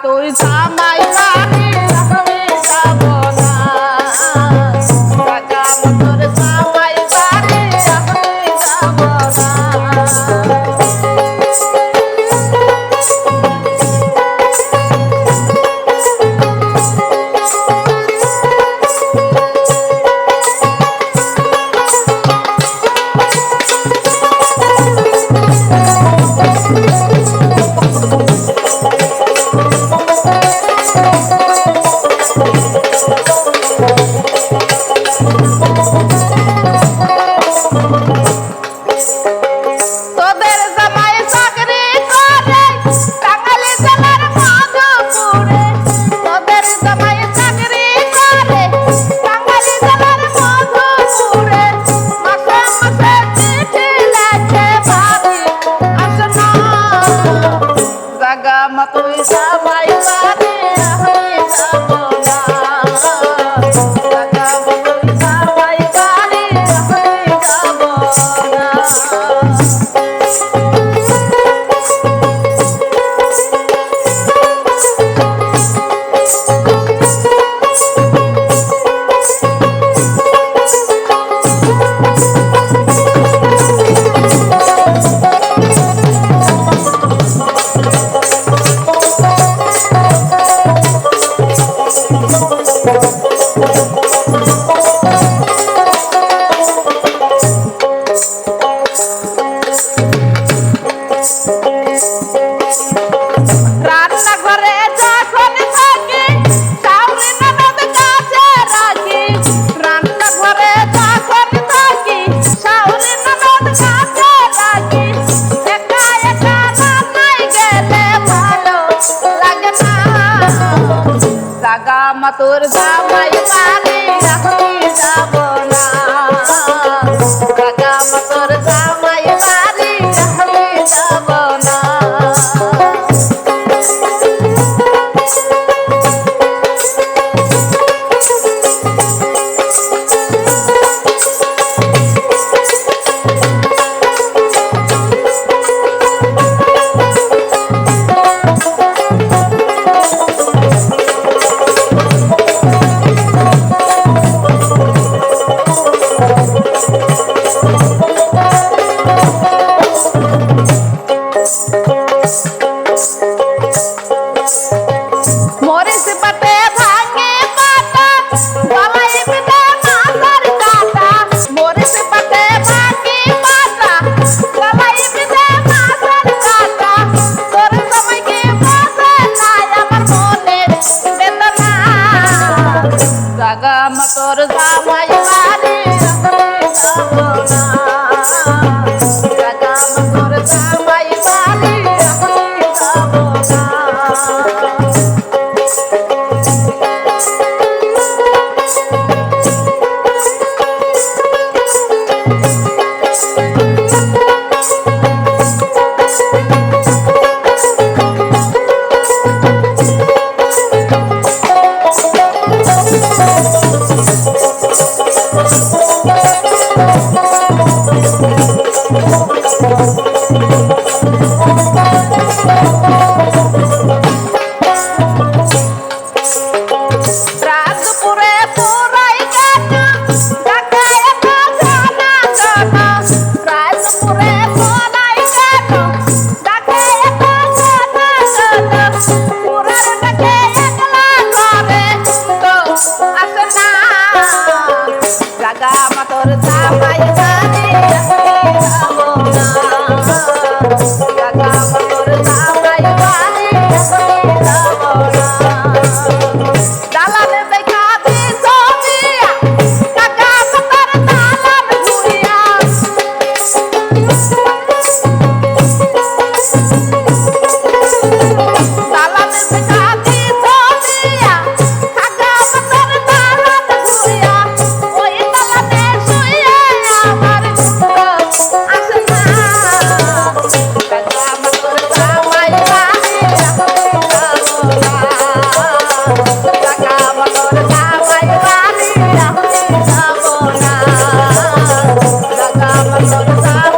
তুই জামাই বাড়ি আমি যাব না, লাগাম তোর জামাই বাড়ি আমি যাব না। তোদের জামাই চাকরি করে টাঙ্গাইল জেলার মধুপুরে, তোদের জামাই চাকরি করে টাঙ্গাইল জেলার মধুপুরে, মাসে মাসে চিঠি লেখে ভাবি আসে না, জাগা মা তুই জামাই বাড়ি আমি যাব না, জাগা মা তুই জামাই বাড়ি আমি যাব না। রান্নাঘরে যখন থাকি শাশুড়ি ননদ কাছে রাখি, রান্নাঘরে যখন থাকি শাশুড়ি ননদ কাছে রাখি, একা একা রান্নায় গেলে ভালো লাগে না, জাগা মা তোর জামাই বাড়ি আমি যাব না, জাগা মা তোর জামাই বাড়ি আমি যাব না। মরিচ পাতে ভাঙে পাতা গলায় বিঁধে মাথার কাটা, মরিচ পাতে ভাঙে পাতা গলায় বিঁধে মাথার কাটা, তোর সময়কে বাসে নাই আমার মনের বেদনা, জাগা মা তোর জামাই বাড়ি আমি যাব না, জাগা মা তোর জামাই বাড়ি আমি যাব না। রাতপুরে পুরাই গানা ঢাকায় একা জানা জানা, রাতপুরে পুরাই গানা ঢাকায় একা জানা জানা, পুরার ডাকে একলা করে তো আসে না, জাগা মা তোর জামাই বাড়ি আমি যাব না, জাগা মা তোর জামাই বাড়ি আমি যাব না। দালালে দেখা দি সবিয়া কাকা কতর দালাল ঘুরিয়া, দালালে দেখা দি সবিয়া কাকা কতর দালাল ঘুরিয়া, ওই দালালে শুয়ে আমার আসে না, কাকা মতর জামাই বাড়ি আমি যাব না, জাগা মা তোর জামাই বাড়ি আমি যাব না, জাগা মা তোর জামাই